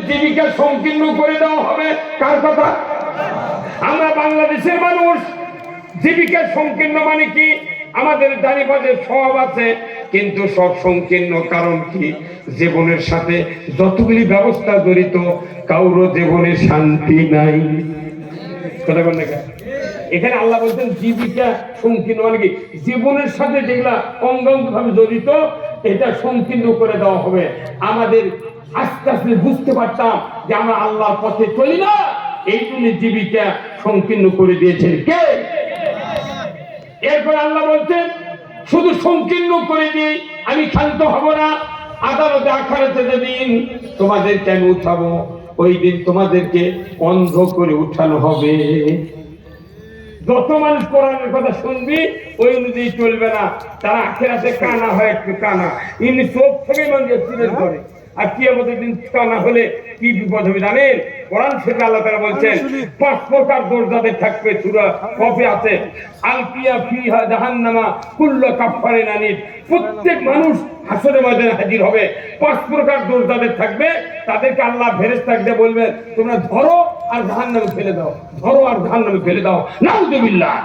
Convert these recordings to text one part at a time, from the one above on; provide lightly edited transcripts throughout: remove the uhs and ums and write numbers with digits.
জীবিকা সংকীর্ণ করে দেওয়া হবে। কার কথা? আমরা বাংলাদেশের মানুষ। জীবিকা সংকীর্ণ মানে কি? আমাদের দাঁড়িপাশের স্বভাব আছে, কিন্তু সব সংকীর্ণ কারণ কি? জীবনের সাথে যতগুলি ব্যবস্থা জড়িত, কারো জীবনে শান্তি নাই। কথা বল না? এখানে আল্লাহ বলছেন জীবিকা সংকীর্ণ মানে কি? জীবনের সাথে যেগুলা অঙ্গাঙ্গভাবে জড়িত, এটা সংকীর্ণ করে দেওয়া হবে। আমাদের আস্তে আস্তে বুঝতে পারতাম যে আমরা আল্লাহর পথে চলি না, এই জন্য জীবিকা সংকীর্ণ করে দিয়েছেন কে? এরপর আল্লাহ বলছেন শুধু সংকীর্ণ করে দিই আমি ক্ষান্ত হব না। আদালতে আখিরাতে যেদিন তোমাদেরকে আমি উঠাবো, ওই দিন তোমাদেরকে অন্ধ করে উঠানো হবে। যত মানুষ কোরআনের কথা শুনবি ওই অনুযায়ী চলবে না, তারা আখিরাতে কানা হয়, একটু কানা। ইনি চোখ থেকে মানুষ এক্সিডেন্ট করে, আর কিয়ামতের দিন কানা হলে কি বিপদ হবে জানেন? কোরআন থেকে আল্লাহ তাআলা বলছেন 5 প্রকার দোষ যাদের থাকবে। সূরা কফে আছে, আলকিয়া ফিহা জাহান্নামা কুল্লু কাফফারিন আনিদ। প্রত্যেক মানুষ হাসরের ময়দানে হাজির হবে। 5 প্রকার দোষ যাদের থাকবে তাদেরকে আল্লাহ ফেরেশতাকে বলবেন তোমরা ধরো আর জাহান্নামে ফেলে দাও, ধরো আর জাহান্নামে ফেলে দাও। নাউযুবিল্লাহ।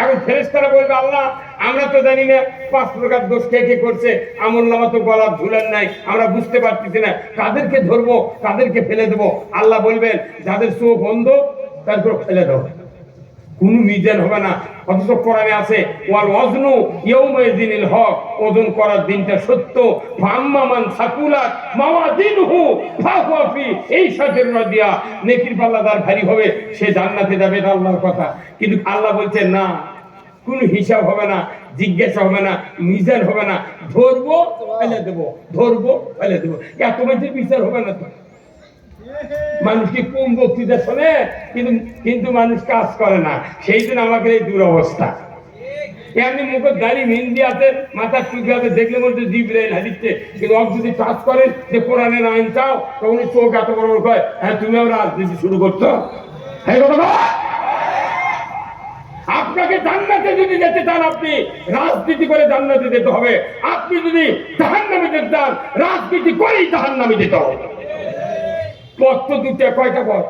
এখন ফেরেশতারা বলবে আল্লাহ আমরা তো জানি না 5 প্রকার দোষ কে কে করছে, আমলনামা তো গলা ঝুলান নাই, আমরা বুঝতে পারতেছি না, কাদেরকে ধরবো কাদেরকে ফেলে দেবো? আল্লাহ বলবেন যাদের চোখ অন্ধ তাদেরকে ফেলে দাও, কোনো মিজান হবে না। অথচ কোরআনে আছে ওয়াল ওয়াজনু ইয়াউমাইযিনিল হক, ওজন করার দিনটা সত্য। ফাম্মা মান সাকুলাত মাওয়াজিনহু ফাহুয়া ফি ঈশাতির রাদিয়া, নেকির পাল্লা যার ভারী হবে সে জান্নাতে যাবে, এটা আল্লাহর কথা। কিন্তু আল্লাহ বলছেন না, কোনো হিসাব হবে না, জিজ্ঞাসা হবে না, মিজান হবে না, ধরবো ফেলে দেবো, ধরবো ফেলে দেবো। এত মানুষের বিচার হবে না তো। মানুষকে কম বক্তৃতা শোনে, কিন্তু মানুষ কাজ করে না, সেই জন্য আমাকে এই দুরবস্থা। এমনি মুখের দাড়ি মেহেন্দি আছে, মাথার টুপি আছে, দেখলে মধ্যে জিবরাইল হাজিরছে, কিন্তু অব যদি কাজ করেন যে কোরআনের আইন চাও, তখন চোখ এত বড় বড় কয় হ্যাঁ তুমিও রাজনীতি শুরু করছো। হ্যাঁ কথা, আপনাকে জান্নাতে যদি যেতে চান আপনি রাজনীতি করে জান্নাতে যেতে হবে। আপনি যদি জাহান্নামে যেতে চান রাজনীতি করেই জাহান্নামে যেতে হবে। পথ তো দুটো, কয়টা পথ?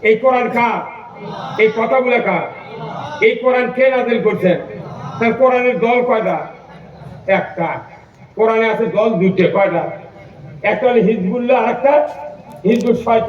এই কোরআন কার? এই কথাগুলো কার? এই কোরআন কে নাযিল করছেন? তার কোরআনের দল কয়টা? একটা। কোরআনে আছে দল দুটো, কয়টা? একটা হলো হিজবুল্লাহ, আর একটা হিজবুল শয়তান।